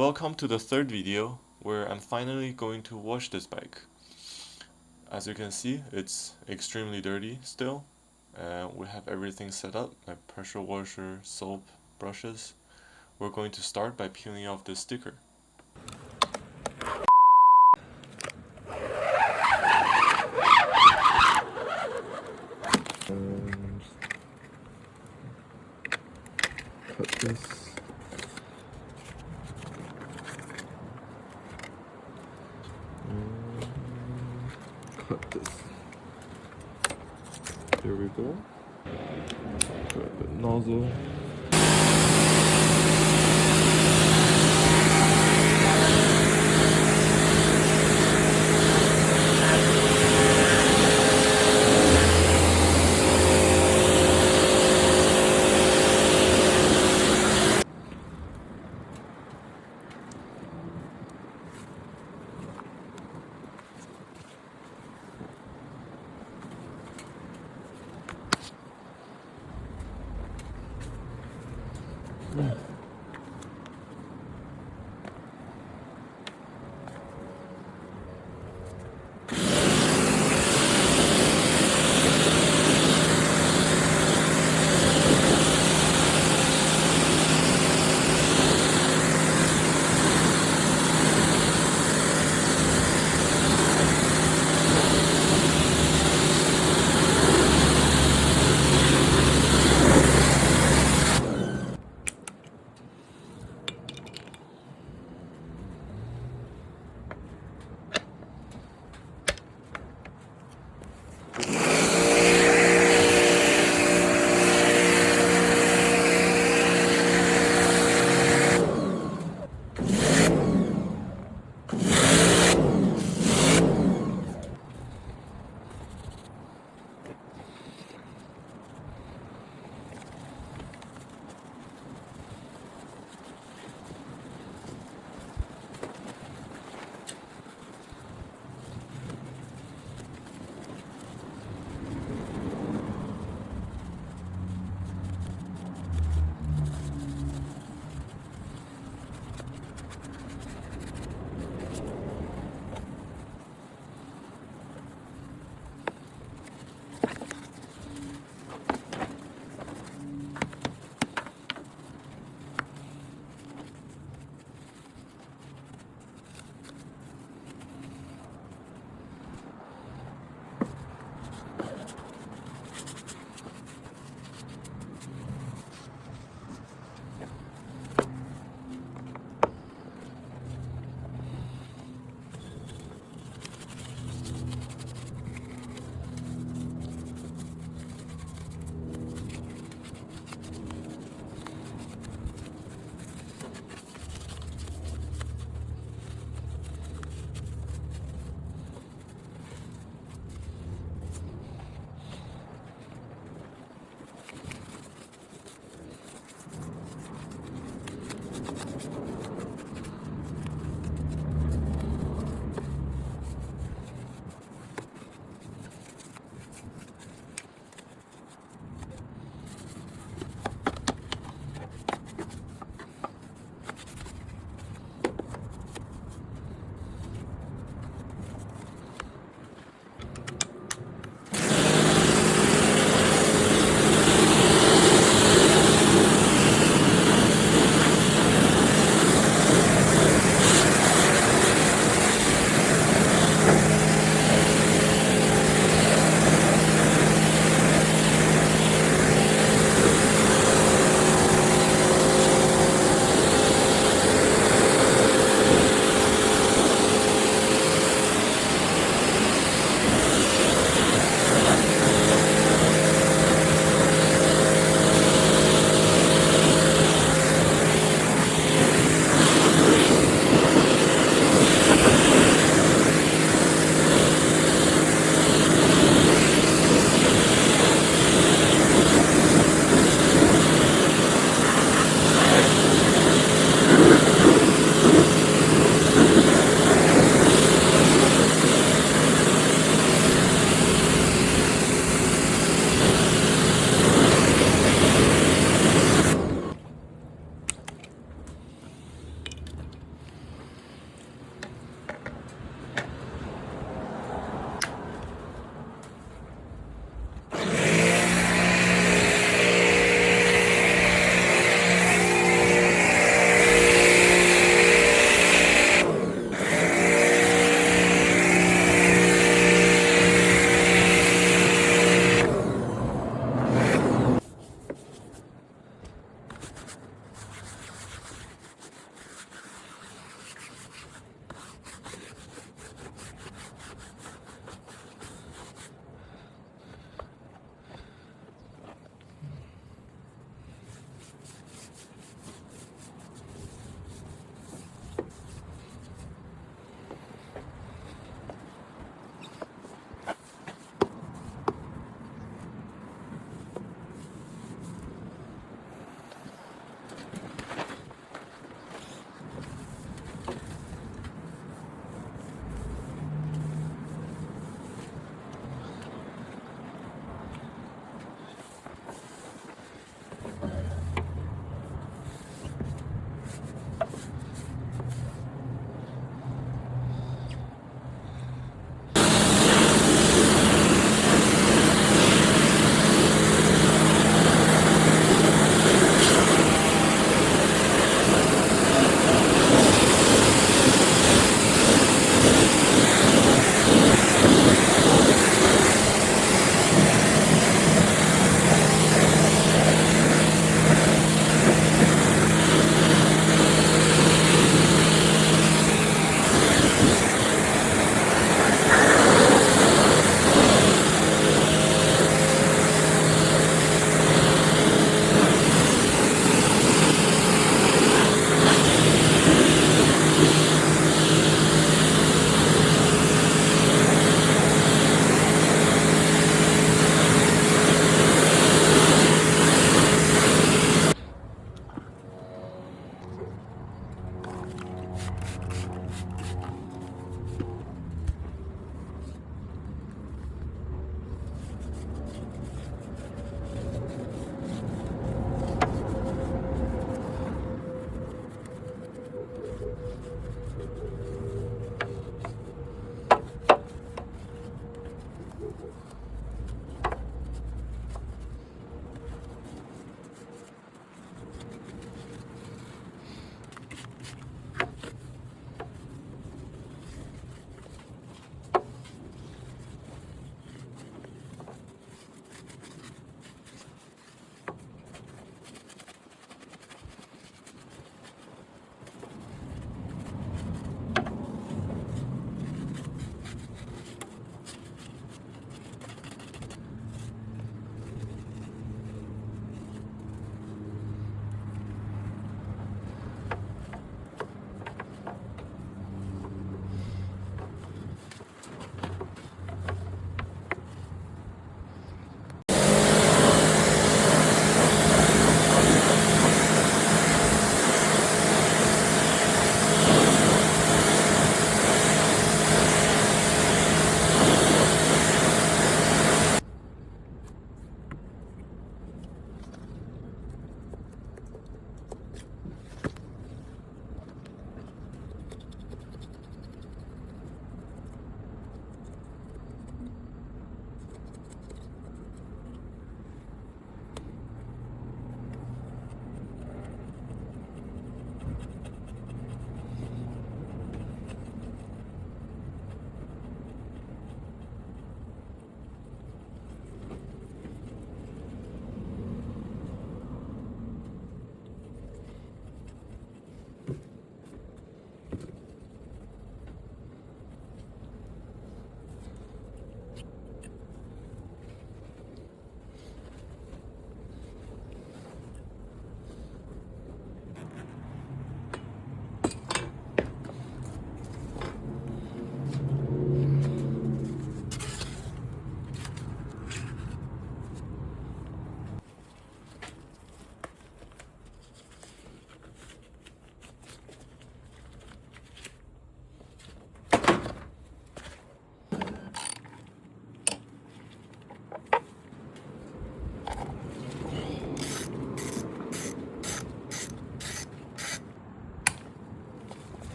Welcome to the third video where I'm finally going to wash this bike. As you can see, it's extremely dirty still. We have everything set up, my pressure washer, soap, brushes. We're going to start by peeling off this sticker. Cut this. Cut this. There we go. Got the nozzle.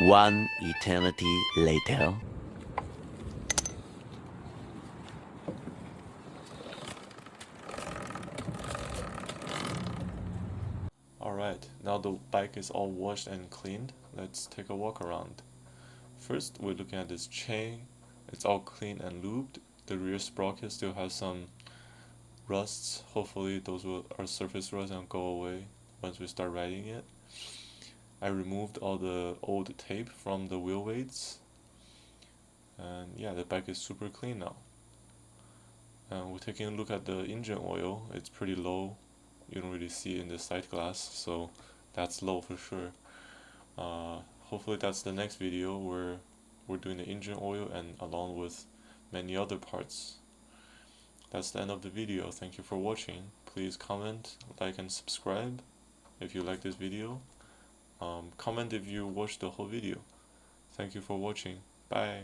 One eternity later. Alright, now the bike is all washed and cleaned. Let's take a walk around. First, we're looking at this chain. It's all clean and lubed. The rear sprocket still has some rusts. Hopefully those are surface rusts and go away once we start riding it. I removed all the old tape from the wheel weights. And yeah, the bike is super clean now. We're taking a look at the engine oil. It's pretty low. You don't really see it in the side glass, so that's low for sure. Hopefully that's the next video where we're doing the engine oil and along with many other parts. That's the end of the video. Thank you for watching. Please comment, like and subscribe if you like this video. Comment if you watched the whole video. Thank you for watching. Bye.